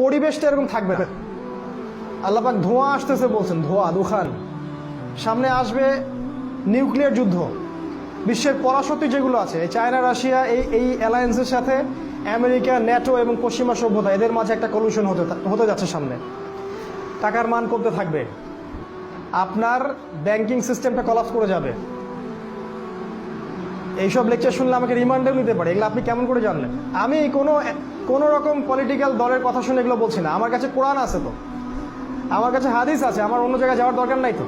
পরিবেশটা এরকম থাকবে না। আল্লাহ পাক ধোঁয়া আসতেছে বলছেন, ধোঁয়া দুখান, সামনে আসবে নিউক্লিয়ার যুদ্ধ। বিশ্বের পরাশক্তি যেগুলো আছে, চায়না রাশিয়া, এই অ্যালায়েন্সের সাথে আমেরিকা, ন্যাটো এবং পশ্চিমা সভ্যতা, এদের মাঝে একটা কলিউশন হতে যাচ্ছে সামনে। টাকার মান কমতে থাকবে, আপনার ব্যাংকিং সিস্টেমটা কলাপস করে যাবে। এইসব লেকচার শুনলে আমাকে রিমান্ডেও নিতে পারে, এগুলো আপনি কেমন করে জানলেন? আমি কোনো রকম পলিটিক্যাল দলের কথা শুনে এগুলো বলছি না। আমার কাছে কোরআন আছে, তো আমার কাছে হাদিস আছে, আমার অন্য জায়গায় যাওয়ার দরকার নাই। তো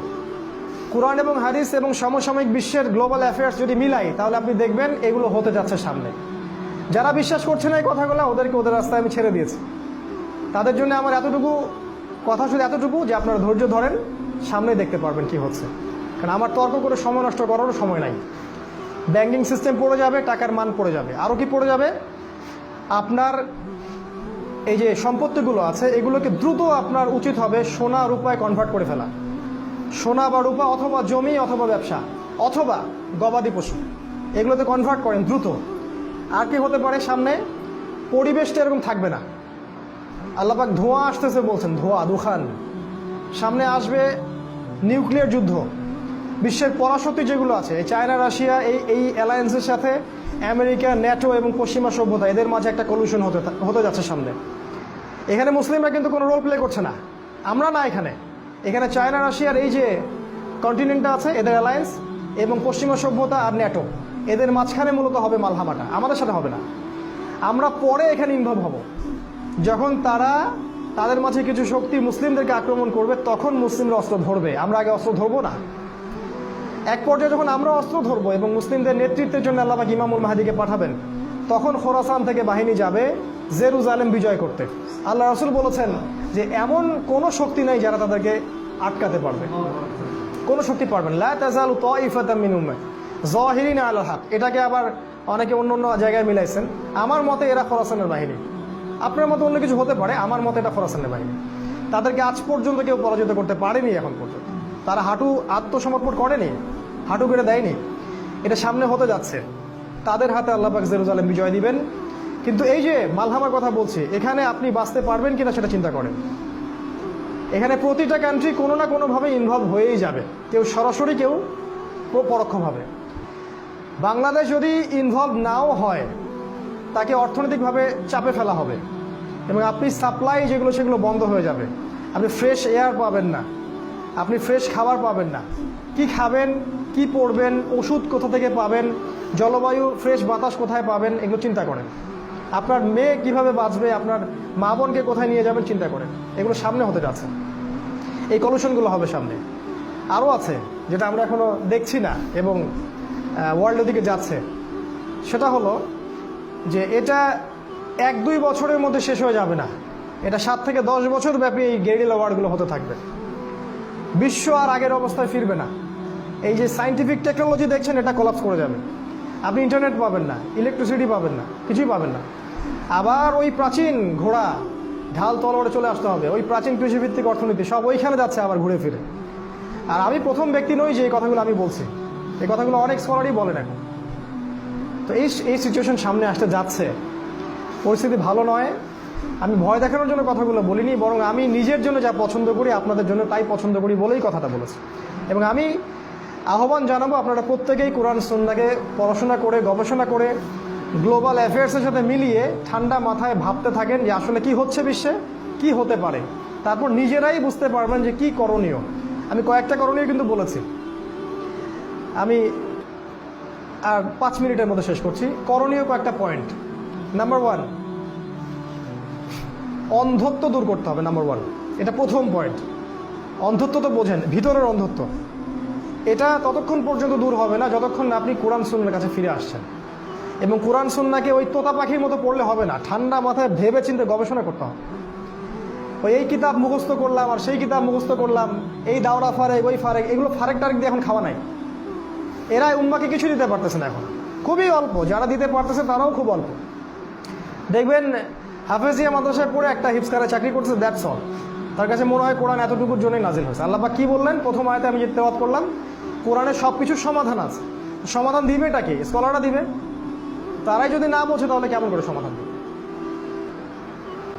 কোরআন এবং হাদিস এবং সমসাময়িক বিশ্বের গ্লোবাল অ্যাফেয়ার্স যদি মিলাই, তাহলে আপনি দেখবেন এগুলো হতে যাচ্ছে সামনে। যারা বিশ্বাস করছে না এই কথাগুলো, ওদেরকে ওদের রাস্তায় আমি ছেড়ে দিয়েছি। তাদের জন্য আমার কথা শুধু এতটুকু যে আপনারা ধৈর্য ধরেন, সামনে দেখতে পারবেন কি হচ্ছে। কারণ আমার তর্ক করে সময় নষ্ট করারও সময় নাই। ব্যাংকিং সিস্টেম পড়ে যাবে, টাকার মান পড়ে যাবে, আরও কি পড়ে যাবে, আপনার এই যে সম্পত্তিগুলো আছে এগুলোকে দ্রুত আপনার উচিত হবে সোনা রূপায় কনভার্ট করে ফেলা। সোনা বা রূপা, অথবা জমি, অথবা ব্যবসা, অথবা গবাদি পশু, এগুলোতে কনভার্ট করেন দ্রুত। আর কি হতে পারে সামনে? পরিবেশটা এরকম থাকবে না। আল্লাহ পাক ধোঁয়া আসতেছে বলছেন, ধোঁয়া দুখান, সামনে আসবে নিউক্লিয়ার যুদ্ধ। বিশ্বের পরাশক্তি যেগুলো আছে, চায়না রাশিয়া, এই অ্যালায়েন্সের সাথে আমেরিকা, ন্যাটো এবং পশ্চিমা সভ্যতা, এদের মাঝে একটা কলিউশন হতে যাচ্ছে সামনে। এখানে মুসলিমরা কিন্তু কোনো রোল প্লে করছে না, আমরা না। এখানে চায়না রাশিয়ার এই যে কন্টিনেন্টটা আছে, এদের অ্যালায়েন্স এবং পশ্চিমা সভ্যতা আর ন্যাটো, এদের মাঝখানে মূলত হবে মালহামাটা, আমাদের সাথে হবে না। আমরা পরে এখানে ইনভলভ হব, যখন তাদের মাঝে কিছু শক্তি মুসলিমদেরকে আক্রমণ করবে, তখন মুসলিমরা অস্ত্র ধরবে। আমরা আগে অস্ত্র ধরবো না। এক পর্যায়ে যখন আমরা অস্ত্র ধরবো এবং মুসলিমদের নেতৃত্বের জন্য আল্লাহ পাক ইমামুল মাহদিকে পাঠাবেন, তখন খোরাসান থেকে বাহিনী যাবে জেরুজালেম বিজয় করতে। আল্লাহ রাসূল বলেছেন যে এমন কোনো শক্তি নাই যারা তাদেরকে আটকাতে পারবে, কোনো শক্তি পারবেন। লা তাজালু তাইফাতাম মিন উম্মতি যাহিরিনা আলাল হক, এটাকে আবার অনেকে অন্য জায়গায় মিলাইছেন। আমার মতে এরা খোরাসানের বাহিনী, আপনার মতে অন্য কিছু হতে পারে, আমার মতে এটা খোরাসানের বাহিনী। তাদেরকে আজ পর্যন্ত কেউ পরাজিত করতে পারেনি। এখন পর্যন্ত তারা আত্মসমর্পণ করেনি, হাঁটু কেড়ে দেয়নি। এটা সামনে হতে যাচ্ছে, তাদের হাতে আল্লাহ পাক জেরুজালেম বিজয় দিবেন। কিন্তু এই যে মালহামার কথা বলছি, এখানে আপনি বাঁচতে পারবেন কিনা সেটা চিন্তা করেন। এখানে প্রতিটা কান্ট্রি কোনো না কোনোভাবে ইনভলভ হয়েই যাবে, কেউ সরাসরি, কেউ পরোক্ষভাবে। বাংলাদেশ যদি ইনভলভ নাও হয়, তাকে অর্থনৈতিকভাবে চাপে ফেলা হবে এবং আপনি সাপ্লাই যেগুলো সেগুলো বন্ধ হয়ে যাবে। আপনি ফ্রেশ এয়ার পাবেন না, আপনি ফ্রেশ খাবার পাবেন না। কি খাবেন, কি পরবেন, ওষুধ কোথা থেকে পাবেন, জলবায়ু, ফ্রেশ বাতাস কোথায় পাবেন, এগুলো চিন্তা করেন। আপনার মেয়ে কিভাবে বাঁচবে, আপনার মা বোনকে কোথায় নিয়ে যাবেন, চিন্তা করেন। এগুলো সামনে হতে যাচ্ছে, এই কলিউশনগুলো হবে সামনে। আরও আছে যেটা আমরা এখনও দেখছি না এবং ওয়ার্ল্ডের দিকে যাচ্ছে, সেটা হলো যে এটা 1-2 বছরের মধ্যে শেষ হয়ে যাবে না, এটা 7 থেকে 10 বছর ব্যাপী এই গেরিলা ওয়ারগুলো হতে থাকবে। বিশ্ব আর আগের অবস্থায় ফিরবে না। এই যে সায়েন্টিফিক টেকনোলজি দেখছেন, এটা কোলাপস করে যাবে। আপনি ইন্টারনেট পাবেন না, ইলেকট্রিসিটি পাবেন না, কিছুই পাবেন না। আবার ওই প্রাচীন ঘোড়া ঢাল তলোয়ারে চলে আসতে হবে, ওই প্রাচীন কৃষিভিত্তিক অর্থনীতি সব ওইখানে যাচ্ছে আবার ঘুরে ফিরে। আর আমি প্রথম ব্যক্তি নই যে এই কথাগুলো আমি বলছি, এই কথাগুলো অনেক স্কলারই বলেন এখন। তো এই সিচুয়েশন সামনে আসতে যাচ্ছে, পরিস্থিতি ভালো নয়। আমি ভয় দেখানোর জন্য কথাগুলো বলিনি, বরং আমি নিজের জন্য যা পছন্দ করি, আপনাদের জন্য তাই পছন্দ করি বলেই কথাটা বলেছি। এবং আমি আহ্বান জানাবো, আপনারা প্রত্যেকেই কোরআন সুন্নাহকে পড়াশোনা করে, গবেষণা করে, গ্লোবাল অ্যাফেয়ার্সের সাথে মিলিয়ে ঠান্ডা মাথায় ভাবতে থাকেন যে আসলে কি হচ্ছে বিশ্বে, কি হতে পারে। তারপর নিজেরাই বুঝতে পারবেন যে কি করণীয়। আমি কয়েকটা করণীয় কিন্তু বলেছি, আমি আর 5 মিনিটের মধ্যে শেষ করছি। করণীয় কয়েকটা পয়েন্ট। নাম্বার 1, অন্ধত্ব দূর করতে হবে। নাম্বার 1, এটা প্রথম পয়েন্ট। অন্ধত্ব তো বোঝেন, ভিতরের অন্ধত্ব। এটা ততক্ষণ পর্যন্ত দূর হবে না যতক্ষণ না আপনি কোরআন সুন্নাহর কাছে ফিরে আসছেন। এবং কোরআন সুন্নাহকে ওই তোতা পাখির মতো পড়লে হবে না, ঠান্ডা মাথায় ভেবে চিন্তে গবেষণা করতে হবে। ওই এই কিতাব মুখস্থ করলাম আর সেই কিতাব মুখস্থ করলাম, এই দাওরা ফারেক, ওই ফারেক, এগুলো ফারেক টারেক দিয়ে এখন খাওয়া নাই। এরা উম্মাকে কিছু দিতে পারতেছে না এখন, খুবই অল্প। যারা দিতে পারতেছে তারাও খুব অল্প। দেখবেন হাফেজিয়া মাদ্রাসায় পড়ে একটা হিফজখানায় চাকরি করতেছে, দ্যাটস অল। তার কাছে মনে হয় কোরআন এতটুকুর জন্যই নাজিল হয়েছে। আল্লাহ পাক কি বললেন প্রথম আয়াতে, আমি যে তেলাওয়াত করলাম, কোরআনের সব কিছুর সমাধান আছে। সমাধান দিবে এটা কি? স্কলাররা দিবে। তারাই যদি না বোঝে তাহলে কেমন করে সমাধান দিবে?